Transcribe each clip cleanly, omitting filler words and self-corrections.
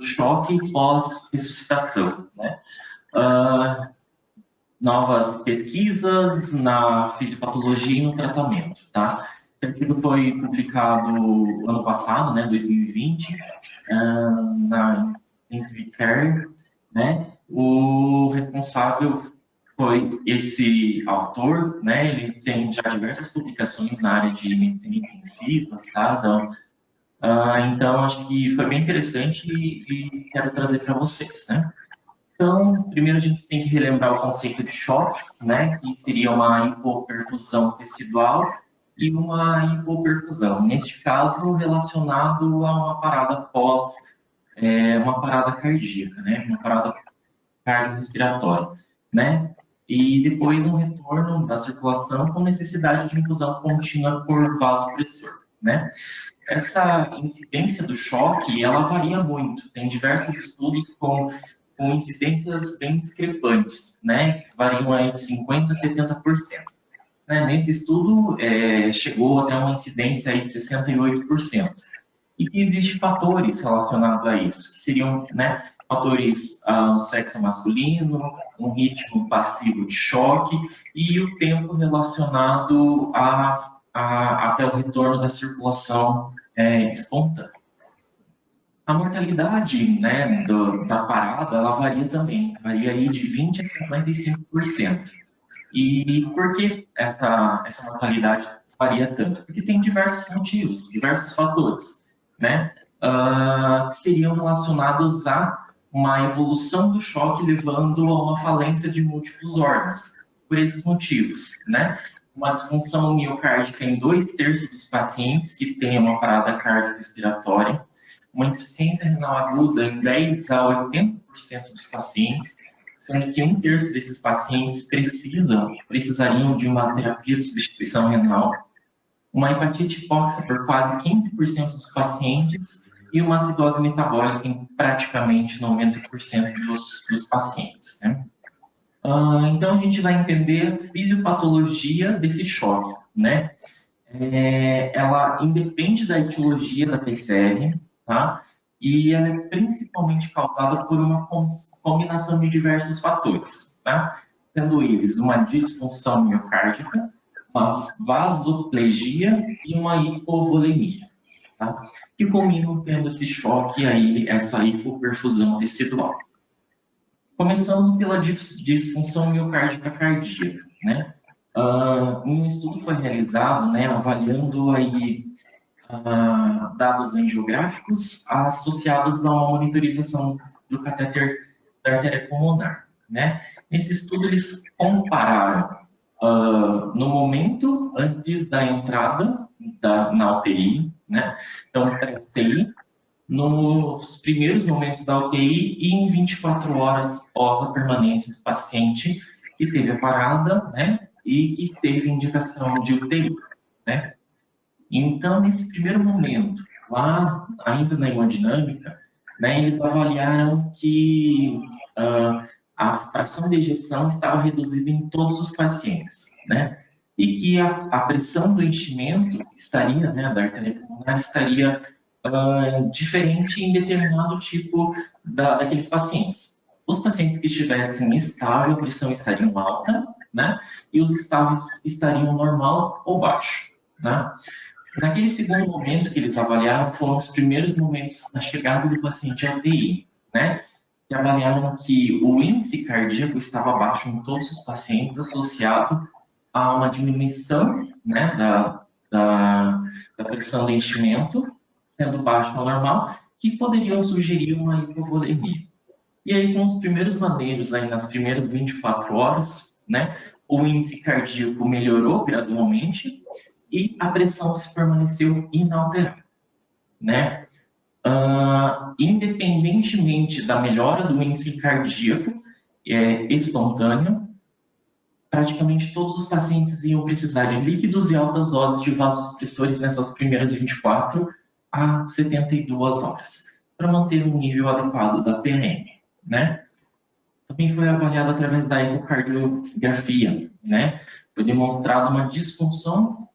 choque pós-ressuscitação, né? Novas pesquisas na fisiopatologia e no tratamento, tá? Esse artigo foi publicado ano passado, né, 2020, na Intensive Care, né? O responsável foi esse autor, né? Ele tem já diversas publicações na área de medicina intensiva, tá? Então acho que foi bem interessante e quero trazer para vocês, né? Então, primeiro a gente tem que relembrar o conceito de choque, né? Que seria uma hipoperfusão tecidual e uma hipoperfusão, neste caso relacionado a uma parada uma parada cardíaca, né? Uma parada cardiorrespiratória, né? E depois um retorno da circulação com necessidade de infusão contínua por vasopressor, né? Essa incidência do choque, ela varia muito. Tem diversos estudos com incidências bem discrepantes, né? Que variam aí de 50% a 70%. Né? Nesse estudo, chegou até uma incidência aí de 68%. E que existem fatores relacionados a isso, que seriam, né, fatores no sexo masculino, um ritmo passivo de choque e o tempo relacionado até o retorno da circulação espontânea. A mortalidade, né, da parada, ela varia também, varia aí de 20% a 55%. E por que essa mortalidade varia tanto? Porque tem diversos motivos, diversos fatores, né, que seriam relacionados a uma evolução do choque levando a uma falência de múltiplos órgãos, por esses motivos, né? Uma disfunção miocárdica em 2/3 dos pacientes que têm uma parada cardiorrespiratória, uma insuficiência renal aguda em 10 a 80% dos pacientes, sendo que 1/3 desses pacientes precisariam de uma terapia de substituição renal, uma hepatite hipóxica por quase 15% dos pacientes e uma acidose metabólica em praticamente 90% dos pacientes, né? Então, a gente vai entender a fisiopatologia desse choque, né? Ela independe da etiologia da PCR, tá? E ela é principalmente causada por uma combinação de diversos fatores, tá? Sendo eles uma disfunção miocárdica, uma vasoplegia e uma hipovolemia, tá? Que culminam tendo esse choque aí, essa hipoperfusão tecidual. Começando pela disfunção miocárdica cardíaca, né? Um estudo foi realizado, né, avaliando aí dados angiográficos associados a uma monitorização do catéter da artéria pulmonar, né? Nesse estudo eles compararam no momento antes da entrada na UTI, né? Então, pré-UTI, nos primeiros momentos da UTI e em 24 horas após a permanência do paciente que teve a parada, né? E que teve indicação de UTI, né? Então, nesse primeiro momento, lá ainda na hemodinâmica, né, eles avaliaram que a fração de ejeção estava reduzida em todos os pacientes, né? E que a pressão do enchimento estaria, né, da artéria pulmonar estaria diferente em determinado tipo daqueles pacientes. Os pacientes que estivessem estável, a pressão estaria alta, né? E os estáveis estariam normal ou baixo, né? Naquele segundo momento que eles avaliaram, foram os primeiros momentos da chegada do paciente à UTI, né? Que avaliaram que o índice cardíaco estava baixo em todos os pacientes, associado a uma diminuição, né, da pressão de enchimento, sendo baixo ao normal, que poderiam sugerir uma hipovolemia. E aí, com os primeiros manejos, aí nas primeiras 24 horas, né, o índice cardíaco melhorou gradualmente e a pressão se permaneceu inalterada, né? Independentemente da melhora do índice cardíaco espontâneo, praticamente todos os pacientes iam precisar de líquidos e altas doses de vasopressores nessas primeiras 24 a 72 horas, para manter um nível adequado da PRM, né? Também foi avaliado através da ecocardiografia, né? Foi demonstrada uma disfunção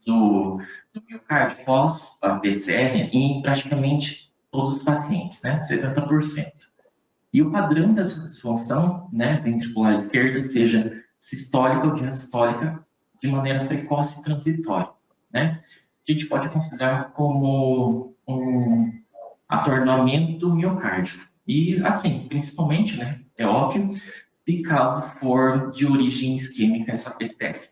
do miocárdio pós a PCR em praticamente todos os pacientes, né, 70%. E o padrão dessa disfunção, né, ventricular esquerda, seja sistólica ou diastólica, de maneira precoce e transitória, né? A gente pode considerar como um atordoamento do miocárdio. E, assim, principalmente, né, é óbvio, se caso for de origem isquêmica essa PSTEC.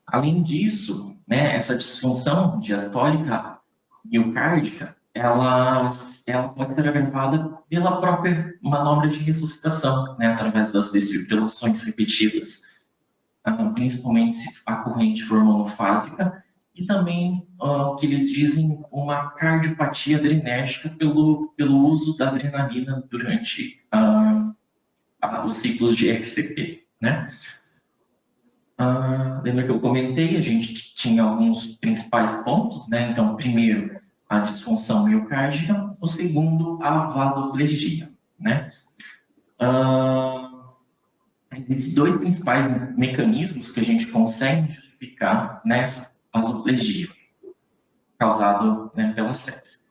Além disso, né, essa disfunção diastólica miocárdica, ela pode ser agravada pela própria manobra de ressuscitação, né, através das desfibrilações repetidas, principalmente se a corrente for monofásica, e também o que eles dizem uma cardiopatia adrenérgica pelo uso da adrenalina durante os ciclos de RCP, né? Lembra que eu comentei, a gente tinha alguns principais pontos, né? Então, primeiro, a disfunção miocárdica, o segundo, a vasoplegia, né? Existem dois principais mecanismos que a gente consegue justificar nessa vasoplegia, causada, né, pela sepse.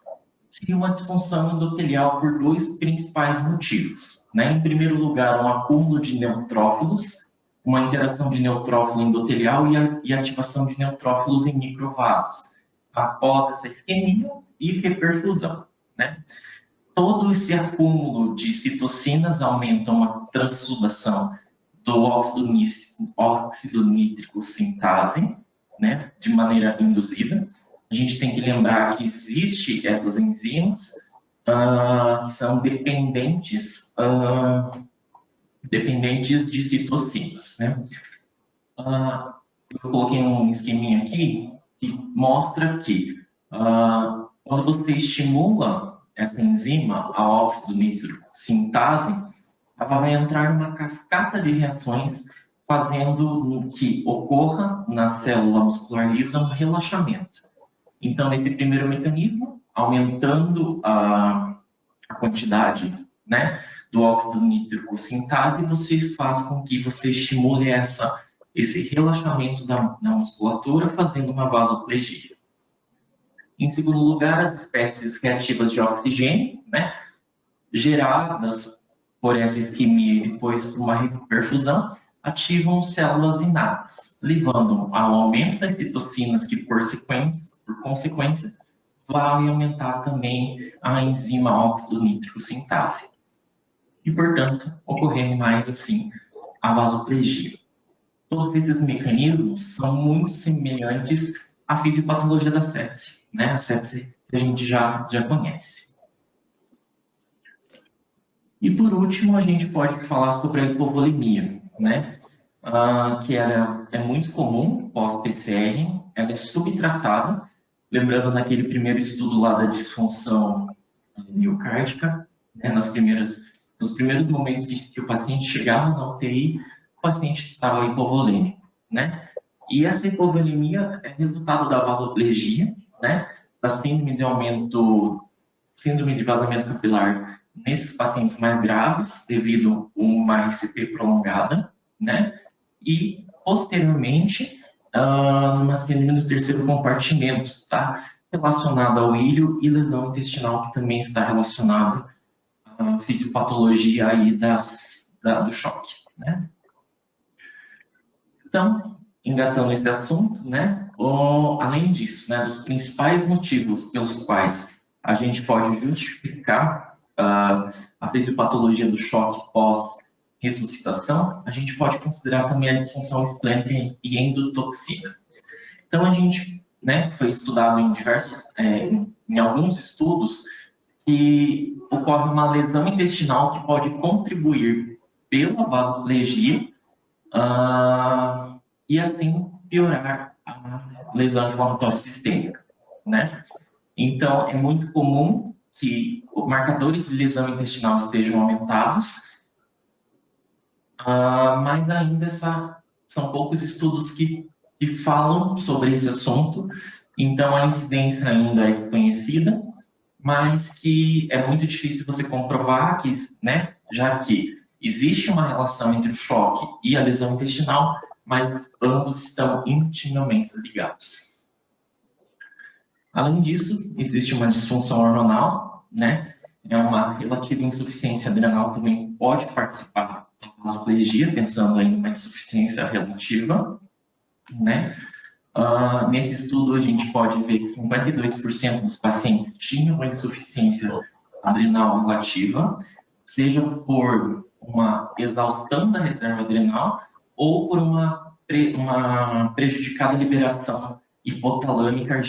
Seria uma disfunção endotelial por dois principais motivos, né? Em primeiro lugar, um acúmulo de neutrófilos, uma interação de neutrófilo endotelial e ativação de neutrófilos em microvasos, após essa isquemia e reperfusão, né? Todo esse acúmulo de citocinas aumenta uma transsudação do óxido nítrico sintase, né, de maneira induzida. A gente tem que lembrar que existem essas enzimas que são dependentes de citocinas, né? Eu coloquei um esqueminha aqui que mostra que quando você estimula essa enzima, a óxido nítrico sintase, ela vai entrar numa cascata de reações fazendo que ocorra na célula muscular lisa um relaxamento. Então, nesse primeiro mecanismo, aumentando a quantidade, né, do óxido nítrico sintase, você faz com que você estimule esse relaxamento da musculatura, fazendo uma vasoplegia. Em segundo lugar, as espécies reativas de oxigênio, né, geradas por essa isquemia e depois por uma reperfusão, ativam células inatas, levando ao aumento das citocinas que, por consequência, vai aumentar também a enzima óxido nítrico sintase. E, portanto, ocorrendo mais assim a vasoplegia. Todos esses mecanismos são muito semelhantes à fisiopatologia da sepse, né? A sepse que a gente já conhece. E, por último, a gente pode falar sobre a hipovolemia, né? Que é muito comum pós-PCR, ela é subtratada, lembrando naquele primeiro estudo lá da disfunção miocárdica, né? Nos primeiros momentos que o paciente chegava na UTI, o paciente estava hipovolêmico, né? E essa hipovolemia é resultado da vasoplegia, né? Da síndrome de vazamento capilar nesses pacientes mais graves, devido a uma RCP prolongada, né? E, posteriormente, uma síndrome do terceiro compartimento, tá? Relacionada ao ilho e lesão intestinal, que também está relacionada à fisiopatologia aí do choque, né? Então, engatando esse assunto, né? Além disso, né, dos principais motivos pelos quais a gente pode justificar a fisiopatologia do choque pós-ressuscitação, a gente pode considerar também a disfunção esplênica e endotoxina. Então, a gente, né, foi estudado em alguns estudos que ocorre uma lesão intestinal que pode contribuir pela vasoplegia e assim piorar a lesão inflamatória sistêmica, né? Então, é muito comum que os marcadores de lesão intestinal estejam aumentados, mas ainda são poucos estudos que falam sobre esse assunto, então a incidência ainda é desconhecida, mas que é muito difícil você comprovar que, né, já que existe uma relação entre o choque e a lesão intestinal, mas ambos estão intimamente ligados. Além disso, existe uma disfunção hormonal, né? Uma relativa insuficiência adrenal também pode participar da vasoplegia, pensando em uma insuficiência relativa, né? Nesse estudo, a gente pode ver que 52% dos pacientes tinham uma insuficiência adrenal relativa, seja por uma exaustão da reserva adrenal ou por uma prejudicada liberação hipotalâmica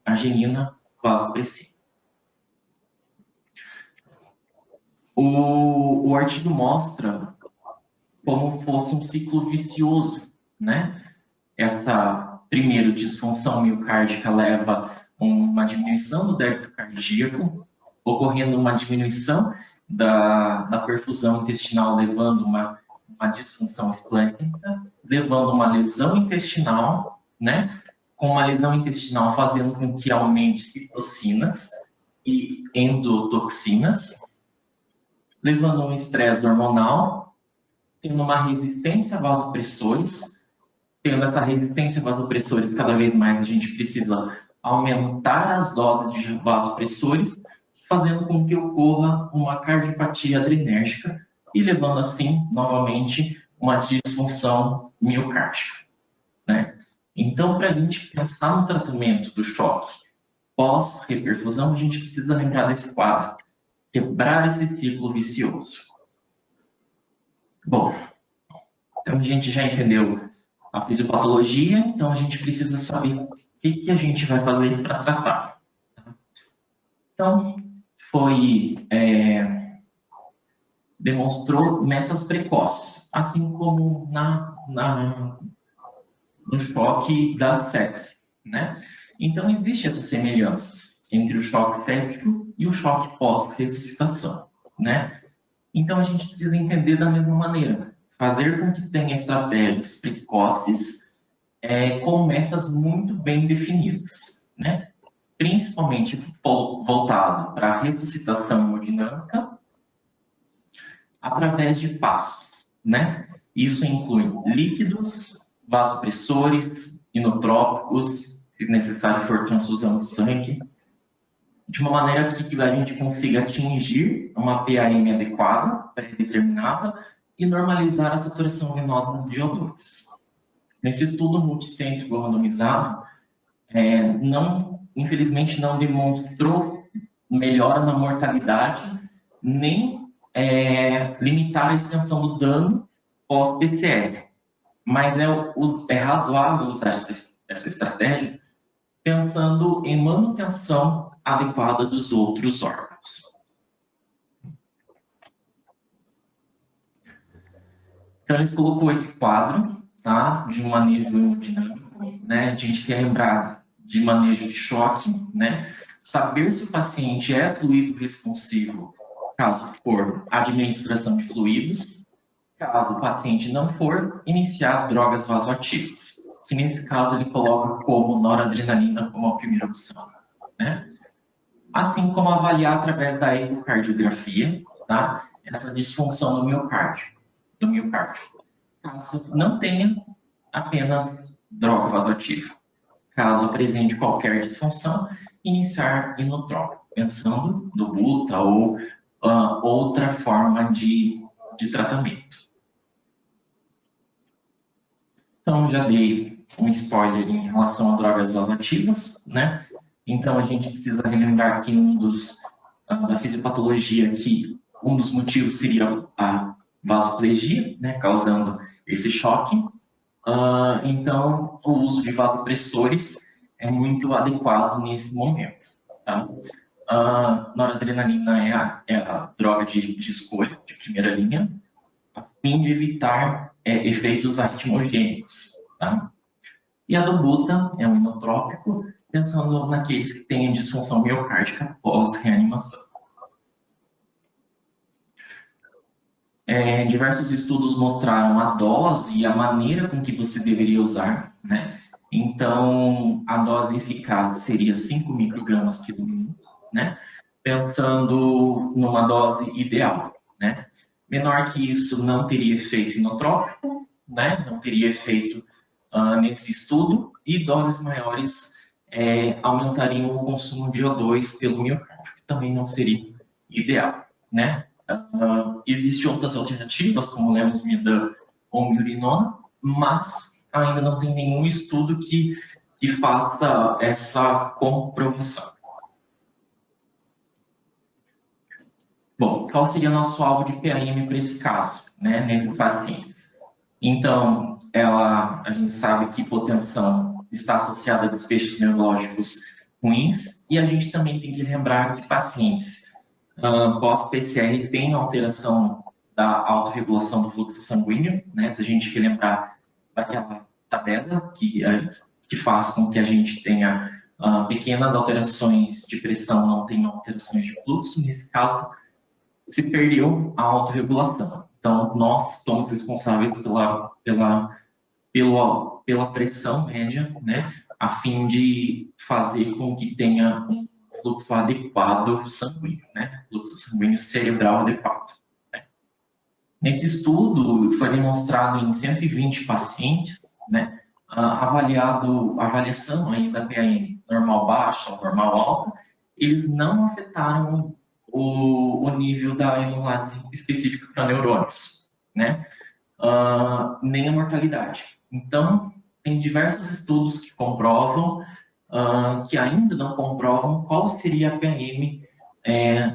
arginina vasopressiva. O artigo mostra como fosse um ciclo vicioso, né? Essa, primeiro, disfunção miocárdica leva a uma diminuição do débito cardíaco, ocorrendo uma diminuição da perfusão intestinal, levando uma disfunção esplênica, levando uma lesão intestinal, né? Com uma lesão intestinal fazendo com que aumente citocinas e endotoxinas, levando a um estresse hormonal, tendo uma resistência a vasopressores. Tendo essa resistência a vasopressores, cada vez mais a gente precisa aumentar as doses de vasopressores, fazendo com que ocorra uma cardiopatia adrenérgica e levando assim, novamente, uma disfunção miocárdica, né? Então, para a gente pensar no tratamento do choque pós-reperfusão, a gente precisa lembrar desse quadro, quebrar esse ciclo vicioso. Bom, então a gente já entendeu a fisiopatologia, então a gente precisa saber o que a gente vai fazer para tratar. Então, demonstrou metas precoces, assim como no choque da sepse, né? Então, existem essas semelhanças entre o choque séptico e o choque pós-ressuscitação, né? Então, a gente precisa entender da mesma maneira, fazer com que tenha estratégias precoces com metas muito bem definidas, né? Principalmente voltado para a ressuscitação hemodinâmica através de passos, né? Isso inclui líquidos, vasopressores, inotrópicos, se necessário for transfusão de sangue, de uma maneira que a gente consiga atingir uma PAM adequada, pré-determinada, e normalizar a saturação venosa de O2. Nesse estudo multicêntrico randomizado, infelizmente não demonstrou melhora na mortalidade, nem limitar a extensão do dano pós-PCR. Mas é razoável usar essa estratégia pensando em manutenção adequada dos outros órgãos. Então, eles colocou esse quadro, tá, de um manejo hemodinâmico, né? A gente quer lembrar de manejo de choque, né? Saber se o paciente é fluido responsivo, caso for administração de fluidos. Caso o paciente não for, iniciar drogas vasoativas, que nesse caso ele coloca como noradrenalina como a primeira opção, né? Assim como avaliar através da ecocardiografia, tá? Essa disfunção do miocárdio. Caso não tenha, apenas droga vasoativa. Caso apresente qualquer disfunção, iniciar inotrópico, pensando no buta ou outra forma de tratamento. Então, já dei um spoiler em relação a drogas vasoativas, né? Então, a gente precisa relembrar aqui da fisiopatologia que um dos motivos seria a vasoplegia, né? Causando esse choque. Então, o uso de vasopressores é muito adequado nesse momento, tá? Noradrenalina é a droga de escolha, de primeira linha, a fim de evitar efeitos arritmogênicos, tá? E a do buta é um inotrópico, pensando naqueles que têm disfunção miocárdica pós-reanimação. Diversos estudos mostraram a dose e a maneira com que você deveria usar, né? Então, a dose eficaz seria 5 microgramas por minuto, né? Pensando numa dose ideal, né? Menor que isso não teria efeito inotrópico, né? Não teria efeito nesse estudo, e doses maiores aumentariam o consumo de O2 pelo miocárdio, que também não seria ideal, né? Existem outras alternativas, como levosmidan ou mirinona, mas ainda não tem nenhum estudo que faça essa comprovação. Bom, qual seria nosso alvo de PAM para esse caso, né, nesse paciente? Então, a gente sabe que hipotensão está associada a desfechos neurológicos ruins, e a gente também tem que lembrar que pacientes pós-PCR têm alteração da autorregulação do fluxo sanguíneo, né? Se a gente relembrar daquela tabela que faz com que a gente tenha pequenas alterações de pressão, não tenham alterações de fluxo, nesse caso, se perdeu a autorregulação. Então, nós somos responsáveis pela pressão média, né, a fim de fazer com que tenha um fluxo adequado sanguíneo, né, fluxo sanguíneo cerebral adequado. Né. Nesse estudo, foi demonstrado em 120 pacientes, né, a avaliação aí da PAM normal baixa ou normal alta, eles não afetaram o nível da hemoglobina específica para neurônios, né? Nem a mortalidade. Então, tem diversos estudos que comprovam, que ainda não comprovam qual seria a PAM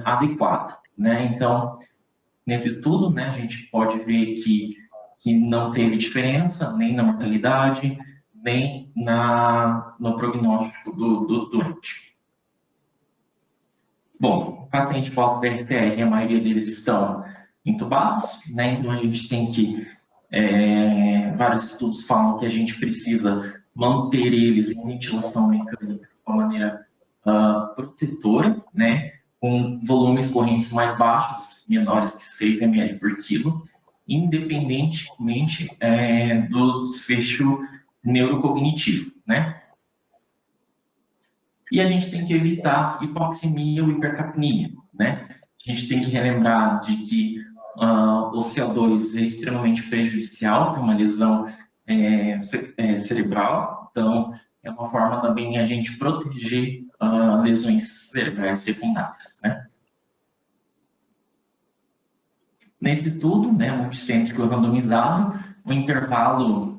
adequada, né? Então, nesse estudo, né, a gente pode ver que não teve diferença nem na mortalidade, nem no prognóstico do doente. Bom, paciente pós-PRCR, a maioria deles estão entubados, né? Então a gente tem que, vários estudos falam que a gente precisa manter eles em ventilação mecânica de uma maneira protetora, né? Com volumes correntes mais baixos, menores que 6 ml por quilo, independentemente do desfecho neurocognitivo, né? E a gente tem que evitar hipoxemia ou hipercapnia, né? A gente tem que relembrar de que o CO2 é extremamente prejudicial para uma lesão cerebral, então é uma forma também a gente proteger lesões cerebrais secundárias, né? Nesse estudo, né, multicêntrico randomizado, o intervalo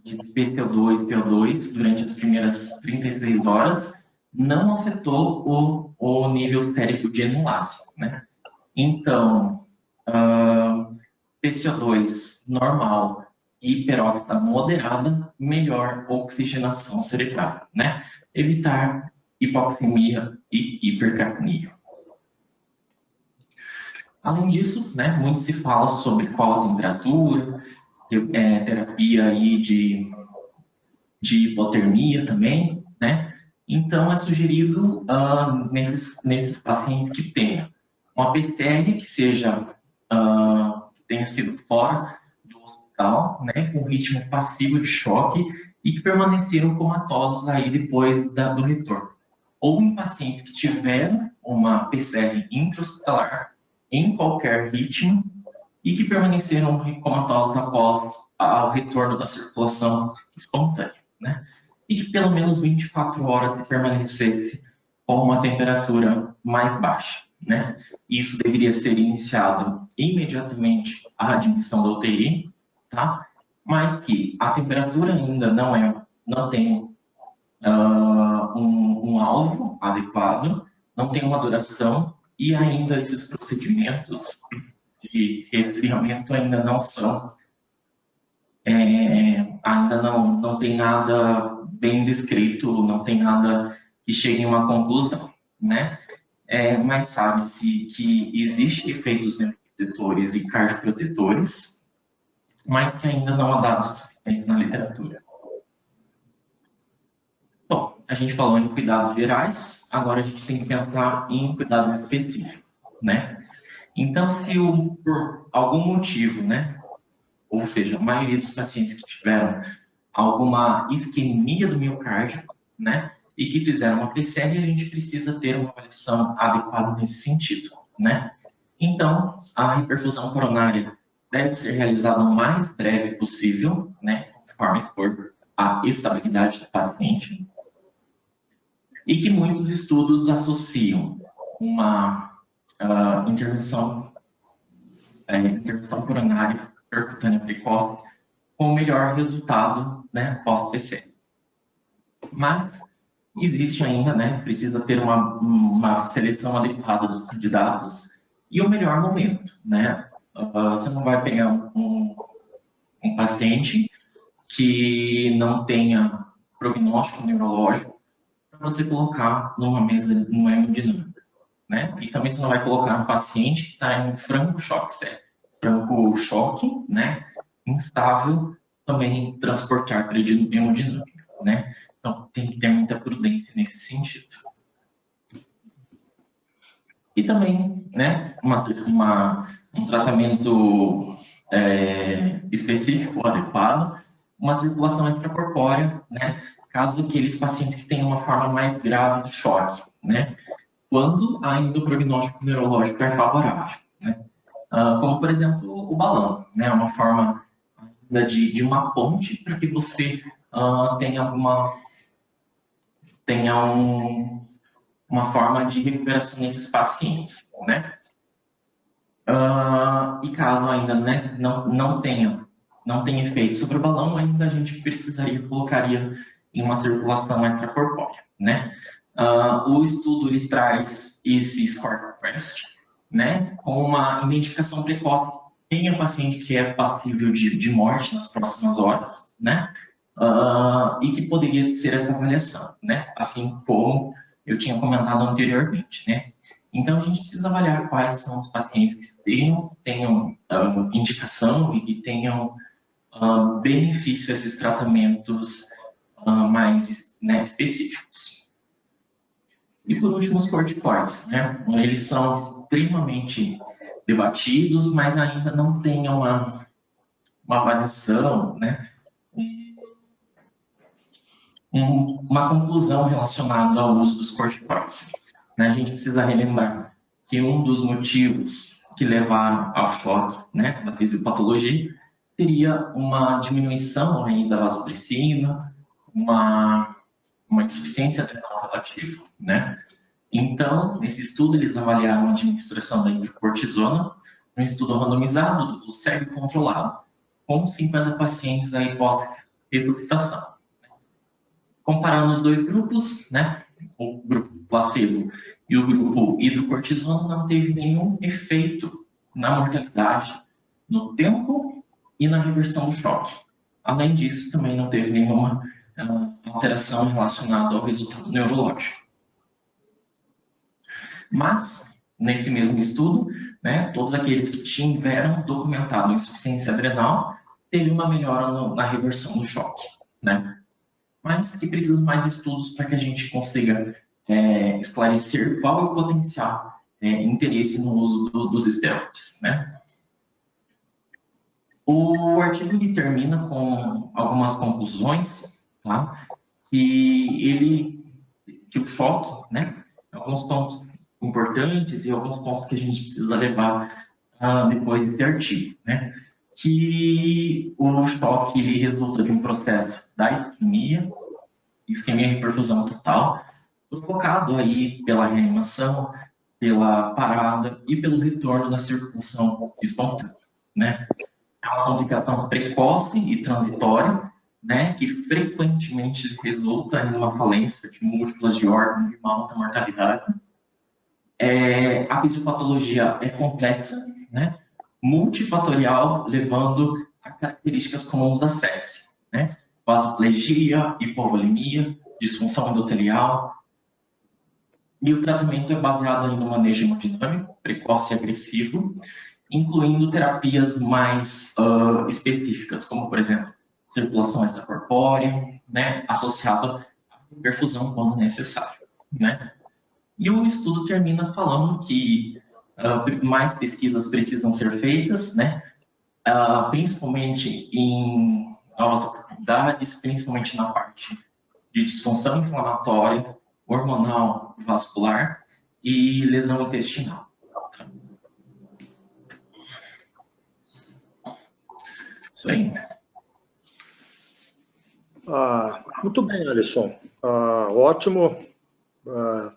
de PCO2 e PO2 durante as primeiras 36 horas não afetou o nível sérico de hemolásia, né? Então, PCO2 normal e peróxida moderada, melhor oxigenação cerebral, né? Evitar hipoxemia e hipercapnia. Além disso, né, muito se fala sobre qual a temperatura, terapia aí de hipotermia também, né? Então, é sugerido nesses pacientes que tenham uma PCR que tenha sido fora do hospital, né, com ritmo passivo de choque e que permaneceram comatosos aí depois do retorno. Ou em pacientes que tiveram uma PCR intra-hospitalar em qualquer ritmo e que permaneceram comatosos após o retorno da circulação espontânea, né? E que pelo menos 24 horas de permanecesse com uma temperatura mais baixa, né? Isso deveria ser iniciado imediatamente à admissão da UTI, tá? Mas que a temperatura ainda não tem um alvo adequado, não tem uma duração e ainda esses procedimentos de resfriamento ainda não são, ainda não tem nada bem descrito, não tem nada que chegue a uma conclusão, né? Mas sabe-se que existem efeitos neuroprotetores e cardioprotetores, mas que ainda não há dados suficientes na literatura. Bom, a gente falou em cuidados gerais, agora a gente tem que pensar em cuidados específicos, né? Então, se por algum motivo, né, ou seja, a maioria dos pacientes que tiveram alguma isquemia do miocárdio, né, e que fizeram uma PCR, a gente precisa ter uma avaliação adequada nesse sentido, né? Então, a hiperfusão coronária deve ser realizada o mais breve possível, né, conforme for a estabilidade do paciente. e que muitos estudos associam uma intervenção coronária percutânea precoce com o melhor resultado, né, pós-PC. Mas existe ainda, né, precisa ter uma seleção adequada dos candidatos e o melhor momento, né? Você não vai pegar um paciente que não tenha prognóstico neurológico para você colocar numa mesa, numa hemodinâmica, né? E também você não vai colocar um paciente que está em franco choque sério. Franco choque, né? Instável, também transportar para hemodinâmica, né? Então, tem que ter muita prudência nesse sentido. E também, né, um tratamento específico, adequado, uma circulação extracorpórea, né, caso aqueles pacientes que tenham uma forma mais grave do choque, né, quando ainda o prognóstico neurológico é favorável, né, como, por exemplo, o balão, né, uma forma ainda de uma ponte para que você tenha uma forma de recuperação nesses pacientes, né? E caso ainda, né, não tenha efeito sobre o balão, ainda a gente colocaria em uma circulação extracorpórea, né? O estudo ele traz esse score test, né, com uma identificação precoce em um paciente que é passível de morte nas próximas horas, né? E que poderia ser essa avaliação, né? Assim como eu tinha comentado anteriormente, né? Então, a gente precisa avaliar quais são os pacientes que tenham indicação e que tenham benefício a esses tratamentos mais, né, específicos. E, por último, os corticoides, né? Eles são extremamente debatidos, mas ainda não tem uma avaliação, né? Uma conclusão relacionada ao uso dos corticoides. Né? A gente precisa relembrar que um dos motivos que levaram ao choque, né, da fisiopatologia seria uma diminuição aí da vasopressina, uma insuficiência adrenal relativa, né? Então, nesse estudo, eles avaliaram a administração da hidrocortisona, um estudo randomizado, do cego controlado, com 50 pacientes aí pós-ressuscitação. Comparando os dois grupos, né, o grupo placebo e o grupo hidrocortisona, não teve nenhum efeito na mortalidade, no tempo e na reversão do choque. Além disso, também não teve nenhuma alteração relacionada ao resultado neurológico. Mas, nesse mesmo estudo, né, todos aqueles que tiveram documentado insuficiência adrenal teve uma melhora na reversão do choque, né? Mas que precisa de mais estudos para que a gente consiga esclarecer qual é o potencial interesse no uso dos esteroides, né? O artigo ele termina com algumas conclusões, tá? Que o choque, né? Alguns pontos importantes e alguns pontos que a gente precisa levar depois desse artigo, né? Que o choque ele resulta de um processo da isquemia e perfusão total, provocado aí pela reanimação, pela parada e pelo retorno da circulação espontânea, né? É uma complicação precoce e transitória, né, que frequentemente resulta em uma falência de múltiplas de órgãos de uma alta mortalidade. A fisiopatologia é complexa, né, multifatorial, levando a características comuns da sepse, né, vasoplegia, hipovolemia, disfunção endotelial. E o tratamento é baseado no manejo hemodinâmico, precoce e agressivo, incluindo terapias mais específicas, como, por exemplo, circulação extracorpórea, né, associada à perfusão quando necessário, né? E o estudo termina falando que mais pesquisas precisam ser feitas, né, principalmente em novas oportunidades, principalmente na parte de disfunção inflamatória, hormonal, vascular e lesão intestinal. Isso aí. Muito bem, Alisson. Ótimo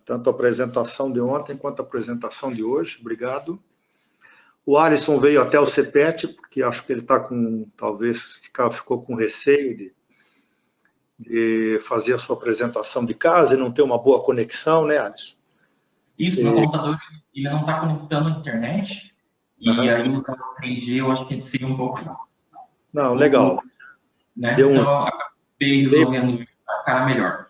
tanto a apresentação de ontem quanto a apresentação de hoje. Obrigado. O Alisson veio até o CEPET, porque acho que ele está com, talvez ficou com receio de fazer a sua apresentação de casa e não ter uma boa conexão, né, Alisson? Isso, meu computador ele não está conectando a internet, e aí usar o 3G eu acho que seria um pouco... Não, legal. Né? Então, eu acabei resolvendo ficar melhor.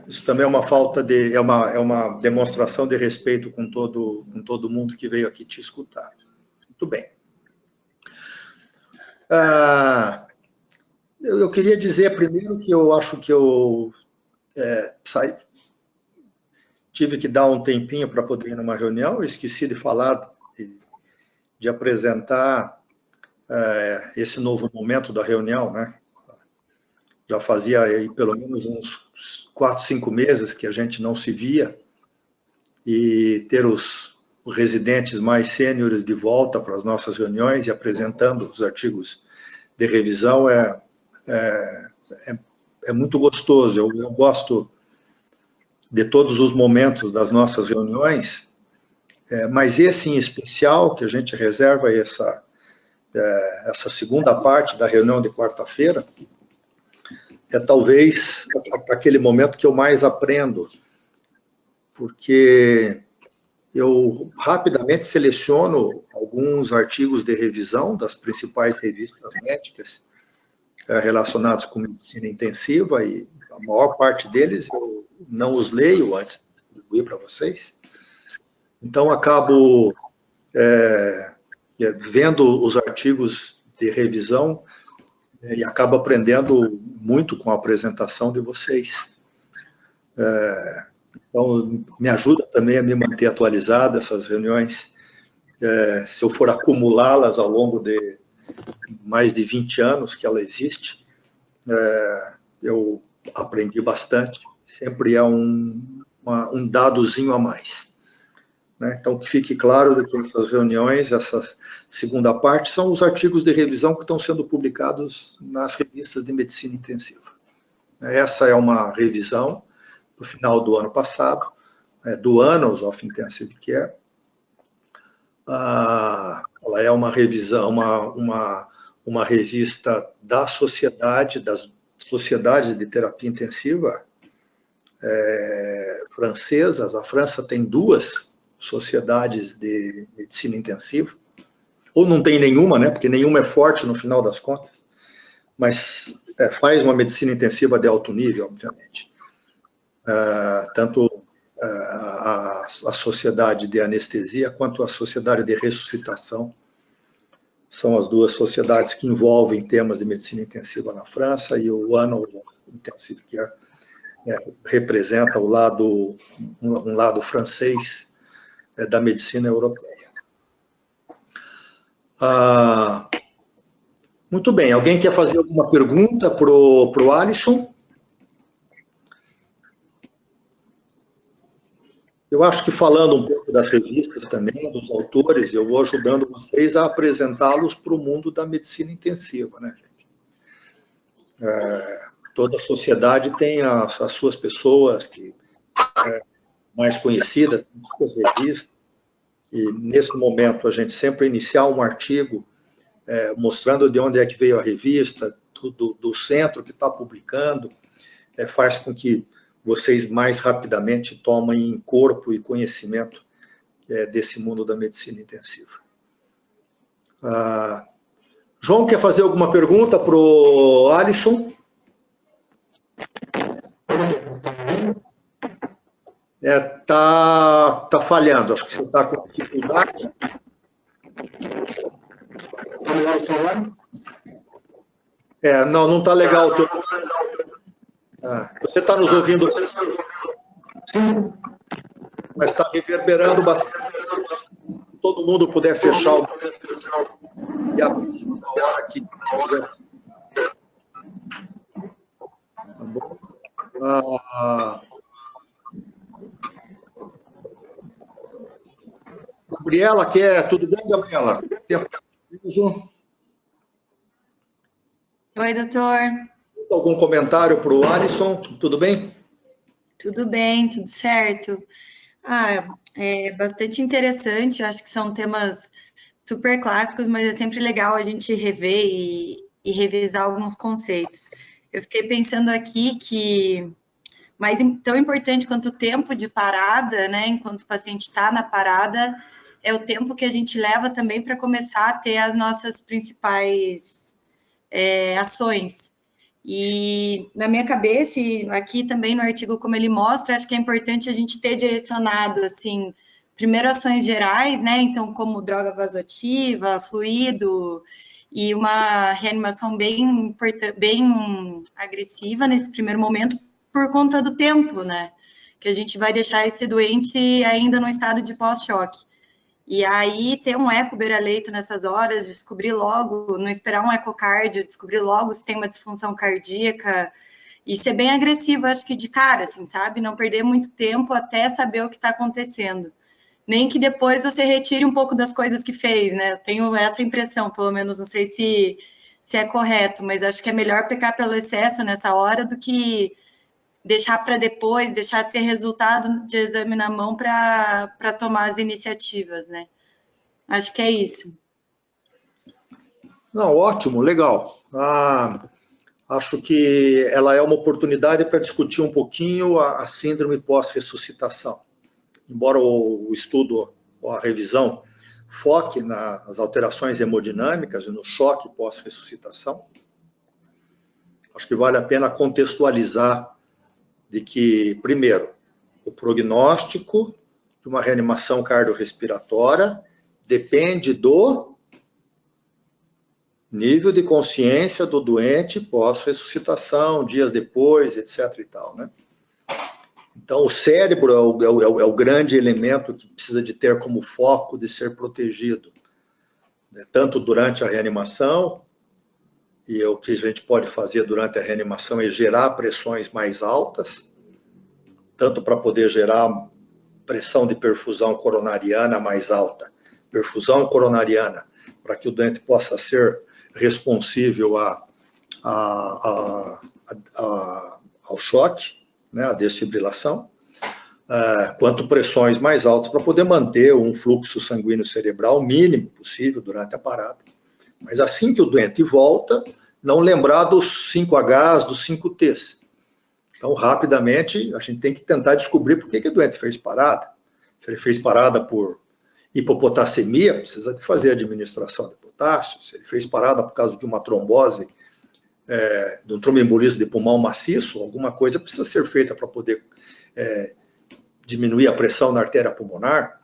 Isso também é uma falta de... É uma demonstração de respeito com todo mundo que veio aqui te escutar. Muito bem. Eu queria dizer primeiro que eu acho que eu tive que dar um tempinho para poder ir numa reunião. Eu esqueci de falar, de apresentar esse novo momento da reunião, né? Já fazia aí pelo menos uns 4, 5 meses que a gente não se via, e ter os residentes mais sêniores de volta para as nossas reuniões e apresentando os artigos de revisão é muito gostoso. Eu gosto de todos os momentos das nossas reuniões, mas esse em especial, que a gente reserva essa segunda parte da reunião de quarta-feira, é talvez aquele momento que eu mais aprendo, porque eu rapidamente seleciono alguns artigos de revisão das principais revistas médicas relacionados com medicina intensiva, e a maior parte deles eu não os leio antes de distribuir para vocês. Então, acabo vendo os artigos de revisão e acabo aprendendo muito com a apresentação de vocês. Então, me ajuda também a me manter atualizado essas reuniões. Se eu for acumulá-las ao longo de mais de 20 anos que ela existe, eu aprendi bastante. Sempre é um dadozinho a mais. Então, que fique claro que essas reuniões, essa segunda parte, são os artigos de revisão que estão sendo publicados nas revistas de medicina intensiva. Essa é uma revisão do final do ano passado, do Annals of Intensive Care. Ela é uma revisão, uma revista das sociedades de terapia intensiva francesas. A França tem 2 sociedades de medicina intensiva, ou não tem nenhuma, né, porque nenhuma é forte no final das contas, mas faz uma medicina intensiva de alto nível, obviamente. Tanto a sociedade de anestesia quanto a sociedade de ressuscitação são as 2 sociedades que envolvem temas de medicina intensiva na França, e o Annals of Intensive Care representa um lado francês da medicina europeia. Muito bem, alguém quer fazer alguma pergunta para o Alisson? Eu acho que falando um pouco das revistas também, dos autores, eu vou ajudando vocês a apresentá-los para o mundo da medicina intensiva, né, gente? Toda sociedade tem as suas pessoas que mais conhecidas, suas revistas, e nesse momento a gente sempre iniciar um artigo mostrando de onde é que veio a revista, do centro que está publicando, faz com que vocês mais rapidamente tomem corpo e conhecimento desse mundo da medicina intensiva. João, quer fazer alguma pergunta para o Alisson? Tá falhando, acho que você está com dificuldade. Não está legal o teu... Você está nos ouvindo? Sim. Mas está reverberando bastante. Se todo mundo puder fechar o... e abrir uma hora aqui. Tá bom? Gabriela, tudo bem, Gabriela? Oi, doutor. Algum comentário para o Alisson? Tudo bem? Tudo bem, tudo certo. É bastante interessante, acho que são temas super clássicos, mas é sempre legal a gente rever e revisar alguns conceitos. Eu fiquei pensando aqui que tão importante quanto o tempo de parada, né, enquanto o paciente está na parada, é o tempo que a gente leva também para começar a ter as nossas principais ações. E na minha cabeça, e aqui também no artigo como ele mostra, acho que é importante a gente ter direcionado, assim, primeiro ações gerais, né? Então, como droga vasoativa, fluido, e uma reanimação bem agressiva nesse primeiro momento, por conta do tempo, né? Que a gente vai deixar esse doente ainda no estado de pós-choque. E aí, ter um eco beira-leito nessas horas, descobrir logo, não esperar um ecocardio, descobrir logo se tem uma disfunção cardíaca e ser bem agressivo, acho que de cara, assim, sabe? Não perder muito tempo até saber o que está acontecendo. Nem que depois você retire um pouco das coisas que fez, né? Eu tenho essa impressão, pelo menos, não sei se é correto, mas acho que é melhor pecar pelo excesso nessa hora do que deixar para depois, deixar ter resultado de exame na mão para tomar as iniciativas, né? Acho que é isso. Não, ótimo, legal. Acho que ela é uma oportunidade para discutir um pouquinho a síndrome pós-ressuscitação. Embora o estudo, ou a revisão, foque nas alterações hemodinâmicas e no choque pós-ressuscitação, acho que vale a pena contextualizar de que, primeiro, o prognóstico de uma reanimação cardiorrespiratória depende do nível de consciência do doente pós-ressuscitação, dias depois, etc. e tal, né? Então, o cérebro é o grande elemento que precisa de ter como foco de ser protegido, né? Tanto durante a reanimação, e o que a gente pode fazer durante a reanimação é gerar pressões mais altas, tanto para poder gerar pressão de perfusão coronariana mais alta, perfusão coronariana, para que o doente possa ser responsível ao choque, né, à desfibrilação, quanto pressões mais altas para poder manter um fluxo sanguíneo cerebral mínimo possível durante a parada. Mas assim que o doente volta, não lembrar dos 5Hs, dos 5Ts. Então, rapidamente, a gente tem que tentar descobrir por que o doente fez parada. Se ele fez parada por hipopotassemia, precisa de fazer administração de potássio. Se ele fez parada por causa de uma trombose, de um tromboembolismo de pulmão maciço, alguma coisa precisa ser feita para poder diminuir a pressão na artéria pulmonar,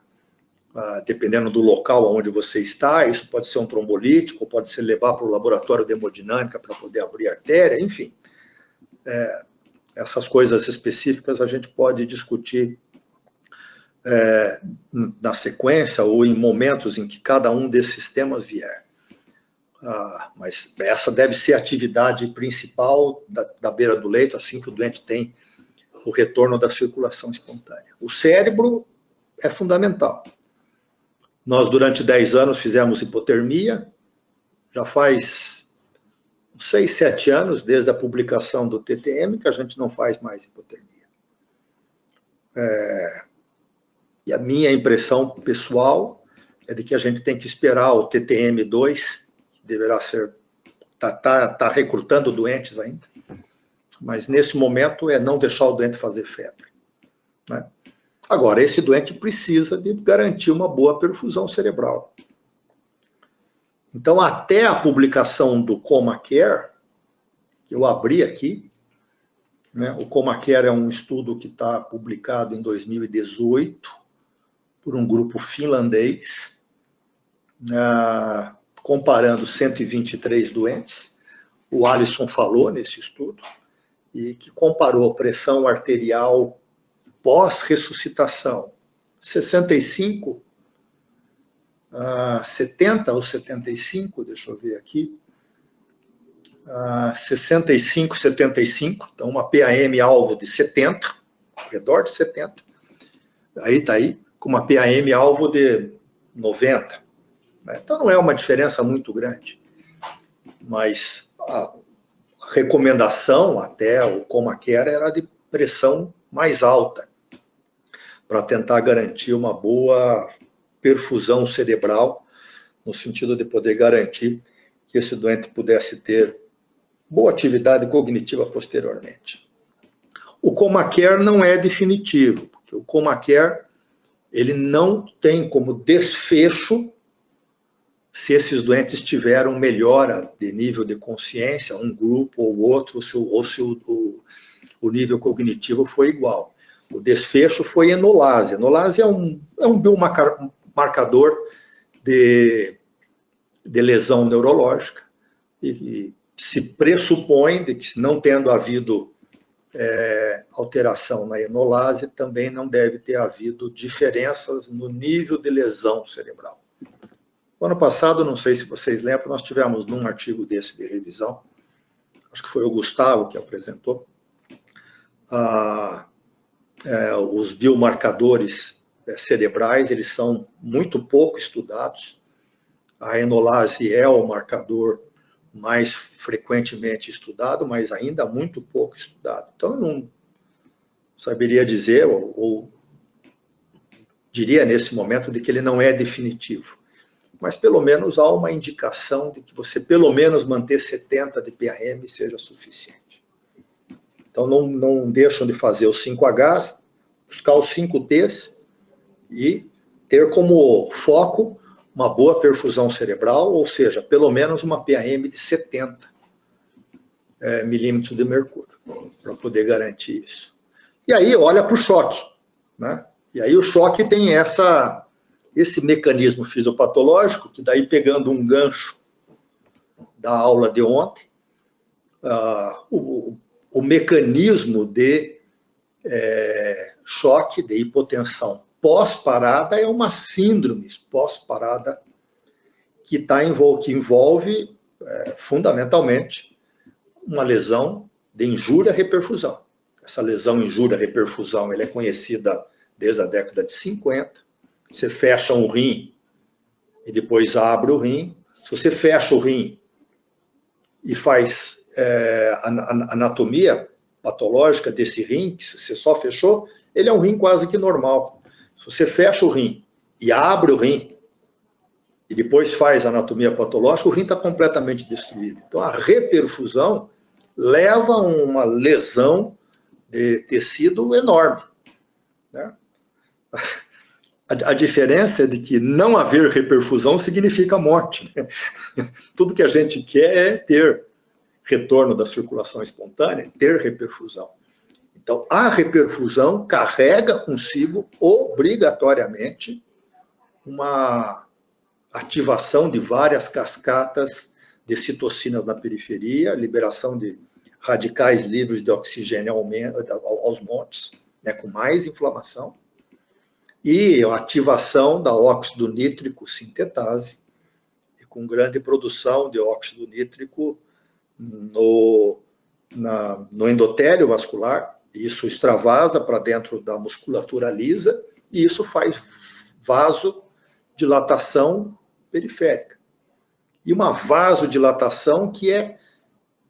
dependendo do local onde você está. Isso pode ser um trombolítico, pode ser levar para o laboratório de hemodinâmica para poder abrir a artéria, enfim. Essas coisas específicas a gente pode discutir na sequência ou em momentos em que cada um desses temas vier. Mas essa deve ser a atividade principal da beira do leito, assim que o doente tem o retorno da circulação espontânea. O cérebro é fundamental. Nós, durante 10 anos, fizemos hipotermia, já faz 6, 7 anos, desde a publicação do TTM, que a gente não faz mais hipotermia. E a minha impressão pessoal é de que a gente tem que esperar o TTM2, que deverá ser, está recrutando doentes ainda, mas nesse momento é não deixar o doente fazer febre, né? Agora, esse doente precisa de garantir uma boa perfusão cerebral. Então, até a publicação do ComaCare, que eu abri aqui, né, o ComaCare é um estudo que está publicado em 2018 por um grupo finlandês, comparando 123 doentes. O Alisson falou nesse estudo, e que comparou a pressão arterial pós-ressuscitação, 65, 70 ou 75, deixa eu ver aqui, 65, 75, então uma PAM-alvo de 70, ao redor de 70, aí está aí, com uma PAM-alvo de 90. Né? Então não é uma diferença muito grande, mas a recomendação até o ComaCare era de pressão mais alta, para tentar garantir uma boa perfusão cerebral, no sentido de poder garantir que esse doente pudesse ter boa atividade cognitiva posteriormente. O ComaCare não é definitivo, porque o ComaCare ele não tem como desfecho se esses doentes tiveram melhora de nível de consciência, um grupo ou outro, ou se o nível cognitivo foi igual. O desfecho foi enolase. Enolase é um biomarcador de lesão neurológica e se pressupõe de que, não tendo havido alteração na enolase, também não deve ter havido diferenças no nível de lesão cerebral. No ano passado, não sei se vocês lembram, nós tivemos num artigo desse de revisão, acho que foi o Gustavo que apresentou, os biomarcadores cerebrais, eles são muito pouco estudados. A enolase é o marcador mais frequentemente estudado, mas ainda muito pouco estudado. Então, eu não saberia dizer, ou diria nesse momento, de que ele não é definitivo. Mas, pelo menos, há uma indicação de que você, pelo menos, manter 70 de PAM seja suficiente. Então, não deixam de fazer os 5Hs, buscar os 5Ts e ter como foco uma boa perfusão cerebral, ou seja, pelo menos uma PAM de 70 milímetros de mercúrio, para poder garantir isso. E aí, olha para o choque, né? E aí o choque tem esse mecanismo fisiopatológico, que daí, pegando um gancho da aula de ontem, o mecanismo de choque, de hipotensão pós-parada é uma síndrome pós-parada que envolve fundamentalmente uma lesão de injúria-reperfusão. Essa lesão injúria-reperfusão ela é conhecida desde a década de 50. Você fecha um rim e depois abre o rim. Se você fecha o rim e faz anatomia patológica desse rim, que você só fechou, ele é um rim quase que normal. Se você fecha o rim e abre o rim e depois faz anatomia patológica, o rim está completamente destruído. Então, a reperfusão leva a uma lesão de tecido enorme, né? A diferença é de que não haver reperfusão significa morte, né? Tudo que a gente quer é ter retorno da circulação espontânea, ter reperfusão. Então, a reperfusão carrega consigo, obrigatoriamente, uma ativação de várias cascatas de citocinas na periferia, liberação de radicais livres de oxigênio aos montes, né, com mais inflamação, e a ativação da óxido nítrico sintetase, e com grande produção de óxido nítrico no endotélio vascular. Isso extravasa para dentro da musculatura lisa, e isso faz vasodilatação periférica. E uma vasodilatação que é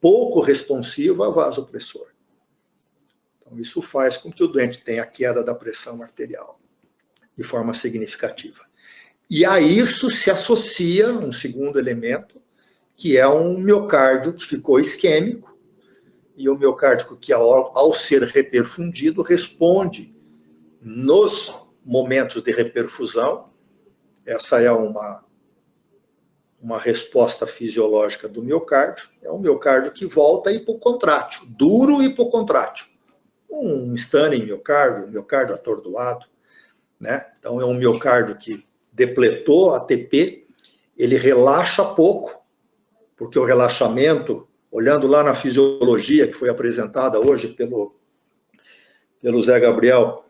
pouco responsiva a vasopressor. Então, isso faz com que o doente tenha queda da pressão arterial de forma significativa. E a isso se associa um segundo elemento, que é um miocárdio que ficou isquêmico, e o miocárdio que, ao ser reperfundido, responde nos momentos de reperfusão. Essa é uma resposta fisiológica do miocárdio. É um miocárdio que volta hipocontrátil, duro hipocontrátil. Um stunning miocárdio, um miocárdio atordoado, né? Então, é um miocárdio que depletou ATP, ele relaxa pouco, porque o relaxamento, olhando lá na fisiologia que foi apresentada hoje pelo Zé Gabriel,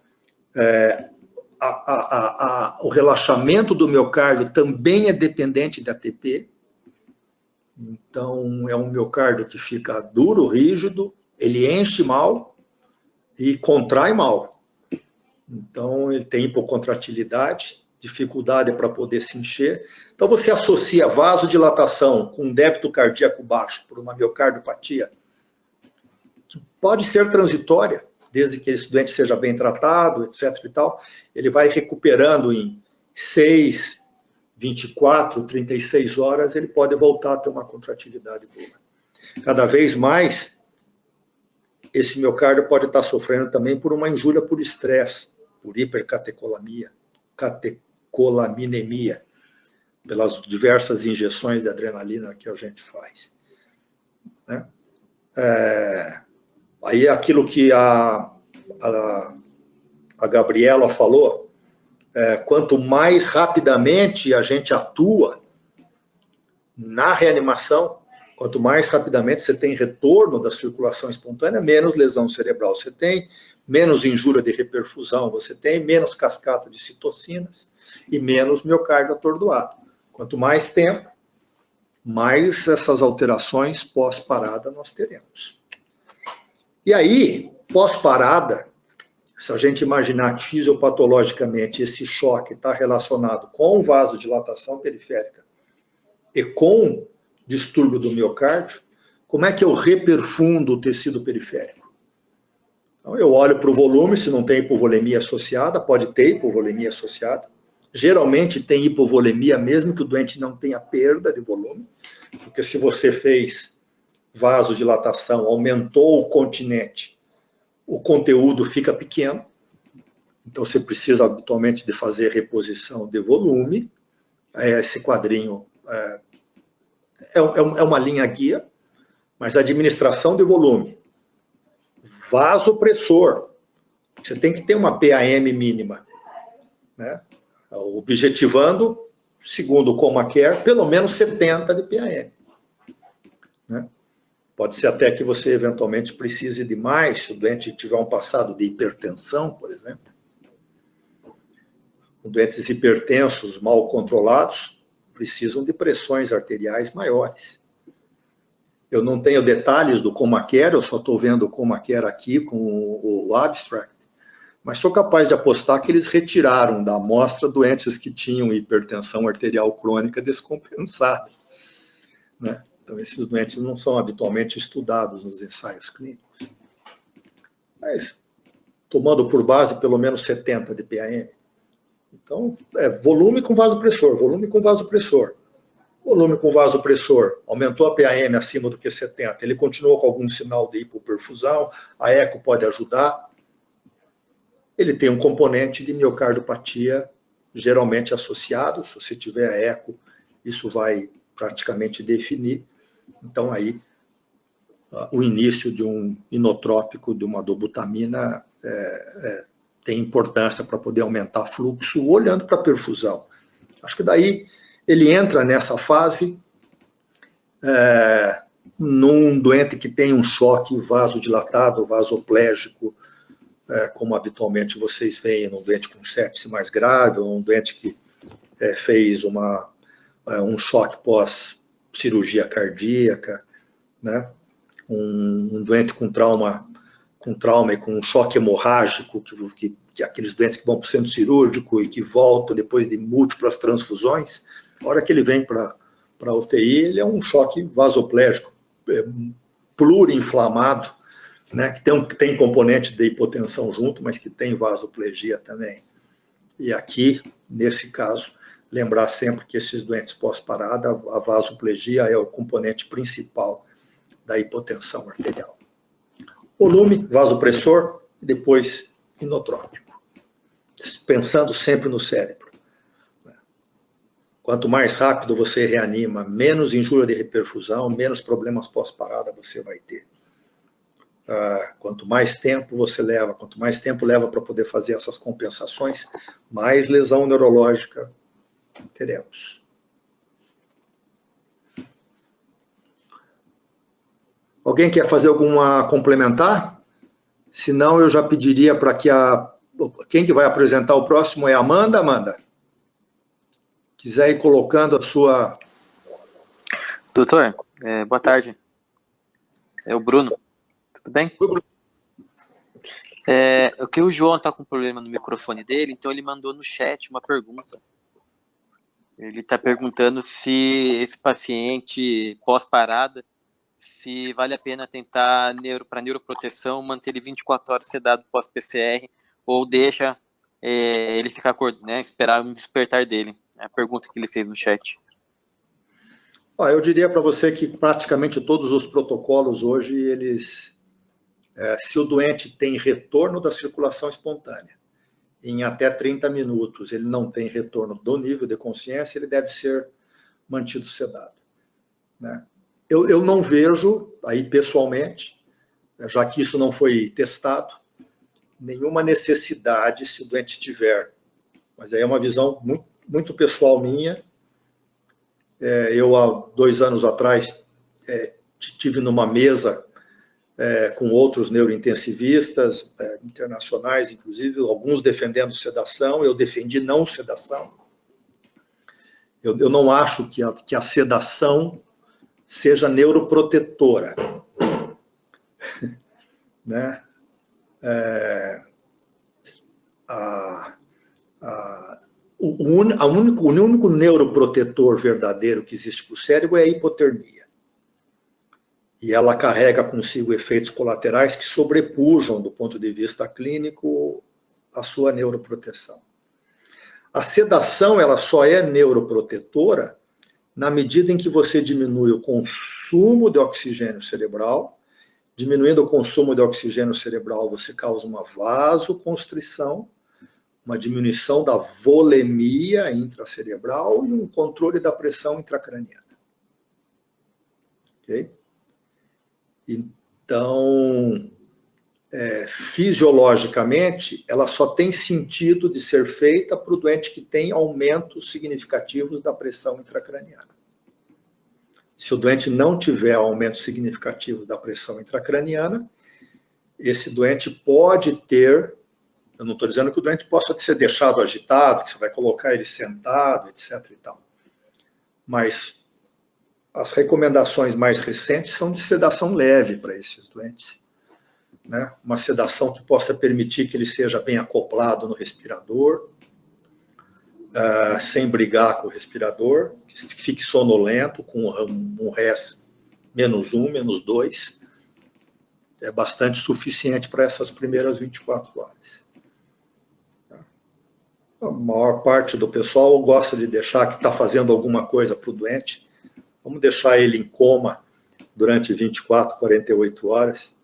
o relaxamento do miocárdio também é dependente de ATP. Então, é um miocárdio que fica duro, rígido, ele enche mal e contrai mal. Então, ele tem hipocontratilidade, dificuldade para poder se encher. Então, você associa vasodilatação com débito cardíaco baixo por uma miocardiopatia, que pode ser transitória, desde que esse doente seja bem tratado, etc. e tal, ele vai recuperando em 6, 24, 36 horas, ele pode voltar a ter uma contratividade boa. Cada vez mais, esse miocárdio pode estar sofrendo também por uma injúria por estresse, por hipercatecolamia, catecolaminemia, pelas diversas injeções de adrenalina que a gente faz. Né? Aí aquilo que a Gabriela falou, quanto mais rapidamente a gente atua na reanimação, quanto mais rapidamente você tem retorno da circulação espontânea, menos lesão cerebral você tem, menos injúria de reperfusão você tem, menos cascata de citocinas e menos miocárdio atordoado. Quanto mais tempo, mais essas alterações pós-parada nós teremos. E aí, pós-parada, se a gente imaginar que fisiopatologicamente esse choque está relacionado com vasodilatação periférica e com distúrbio do miocárdio, como é que eu reperfundo o tecido periférico? Então, eu olho para o volume, se não tem hipovolemia associada, pode ter hipovolemia associada. Geralmente tem hipovolemia, mesmo que o doente não tenha perda de volume, porque se você fez vasodilatação, aumentou o continente, o conteúdo fica pequeno, então você precisa habitualmente de fazer reposição de volume. Esse quadrinho é uma linha guia, mas administração de volume, vasopressor, você tem que ter uma PAM mínima, né? Objetivando, segundo o ComaCare, pelo menos 70 de PAM. Né? Pode ser até que você eventualmente precise de mais, se o doente tiver um passado de hipertensão, por exemplo. Doentes hipertensos, mal controlados, precisam de pressões arteriais maiores. Eu não tenho detalhes do ComaCare, eu só estou vendo o ComaCare aqui com o abstract, mas sou capaz de apostar que eles retiraram da amostra doentes que tinham hipertensão arterial crônica descompensada. Né? Então, esses doentes não são habitualmente estudados nos ensaios clínicos. Mas, tomando por base pelo menos 70 de PAM. Então, volume com vasopressor, volume com vasopressor. Volume com vasopressor, aumentou a PAM acima do que 70, ele continuou com algum sinal de hipoperfusão, a eco pode ajudar. Ele tem um componente de miocardiopatia geralmente associado, se você tiver a eco, isso vai praticamente definir. Então, aí, o início de um inotrópico, de uma dobutamina, tem importância para poder aumentar fluxo, olhando para a perfusão. Acho que daí ele entra nessa fase num doente que tem um choque vasodilatado, vasoplégico, como habitualmente vocês veem num doente com sepse mais grave, ou um doente que fez um choque pós-cirurgia cardíaca, né? Um doente com trauma e com um choque hemorrágico, que aqueles doentes que vão para o centro cirúrgico e que voltam depois de múltiplas transfusões, a hora que ele vem para a UTI, ele é um choque vasoplégico, plurinflamado, né, que tem componente de hipotensão junto, mas que tem vasoplegia também. E aqui, nesse caso, lembrar sempre que esses doentes pós-parada, a vasoplegia é o componente principal da hipotensão arterial. Volume, vasopressor e depois inotrópico. Pensando sempre no cérebro. Quanto mais rápido você reanima, menos injúria de reperfusão, menos problemas pós-parada você vai ter. Quanto mais tempo você leva, quanto mais tempo leva para poder fazer essas compensações, mais lesão neurológica teremos. Alguém quer fazer alguma complementar? Senão eu já pediria para que quem que vai apresentar o próximo é a Amanda. Amanda, quiser ir colocando a sua... Doutor, boa tarde. É o Bruno. Tudo bem? O João está com problema no microfone dele, então ele mandou no chat uma pergunta. Ele está perguntando se esse paciente pós-parada, se vale a pena tentar, para neuroproteção, manter ele 24 horas sedado pós-PCR, ou deixa ele ficar, né, esperar o despertar dele. É a pergunta que ele fez no chat. Eu diria para você que praticamente todos os protocolos hoje, eles, se o doente tem retorno da circulação espontânea, em até 30 minutos ele não tem retorno do nível de consciência, ele deve ser mantido sedado, né? Eu não vejo, aí pessoalmente, já que isso não foi testado, nenhuma necessidade se o doente tiver. Mas aí é uma visão muito, muito pessoal minha. Eu, há 2 anos atrás, estive numa mesa com outros neurointensivistas internacionais, inclusive, alguns defendendo sedação, eu defendi não sedação. Eu não acho que a sedação seja neuroprotetora, né? O único neuroprotetor verdadeiro que existe para o cérebro é a hipotermia. E ela carrega consigo efeitos colaterais que sobrepujam, do ponto de vista clínico, a sua neuroproteção. A sedação, ela só é neuroprotetora na medida em que você diminui o consumo de oxigênio cerebral. Diminuindo o consumo de oxigênio cerebral, você causa uma vasoconstrição, uma diminuição da volemia intracerebral e um controle da pressão intracraniana. Ok? Então, fisiologicamente, ela só tem sentido de ser feita para o doente que tem aumentos significativos da pressão intracraniana. Se o doente não tiver aumentos significativos da pressão intracraniana, esse doente pode ter, eu não estou dizendo que o doente possa ser deixado agitado, que você vai colocar ele sentado, etc. e tal. Mas as recomendações mais recentes são de sedação leve para esses doentes, né? Uma sedação que possa permitir que ele seja bem acoplado no respirador, sem brigar com o respirador, que fique sonolento, com um RES -1, -2, é bastante suficiente para essas primeiras 24 horas. A maior parte do pessoal gosta de deixar que está fazendo alguma coisa para o doente. Vamos deixar ele em coma durante 24, 48 horas.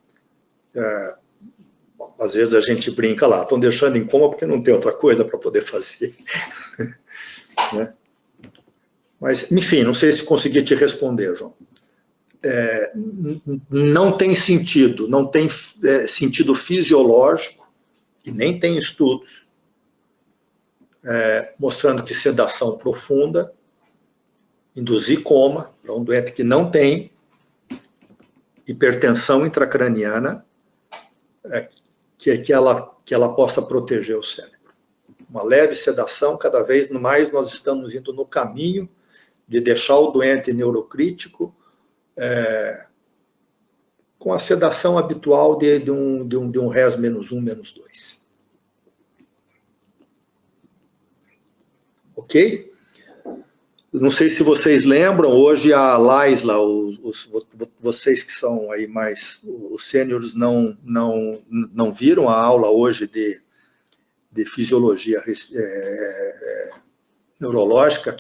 Às vezes a gente brinca lá, estão deixando em coma porque não tem outra coisa para poder fazer. Né? Mas, enfim, não sei se consegui te responder, João. Não tem sentido, não tem sentido fisiológico, e nem tem estudos mostrando que sedação profunda induzir coma para um doente que não tem hipertensão intracraniana, que ela possa proteger o cérebro. Uma leve sedação, cada vez mais nós estamos indo no caminho de deixar o doente neurocrítico com a sedação habitual de um RES -1, -2. Ok? Não sei se vocês lembram, hoje a Laisla, vocês que são aí mais, os sêniores não viram a aula hoje de fisiologia neurológica,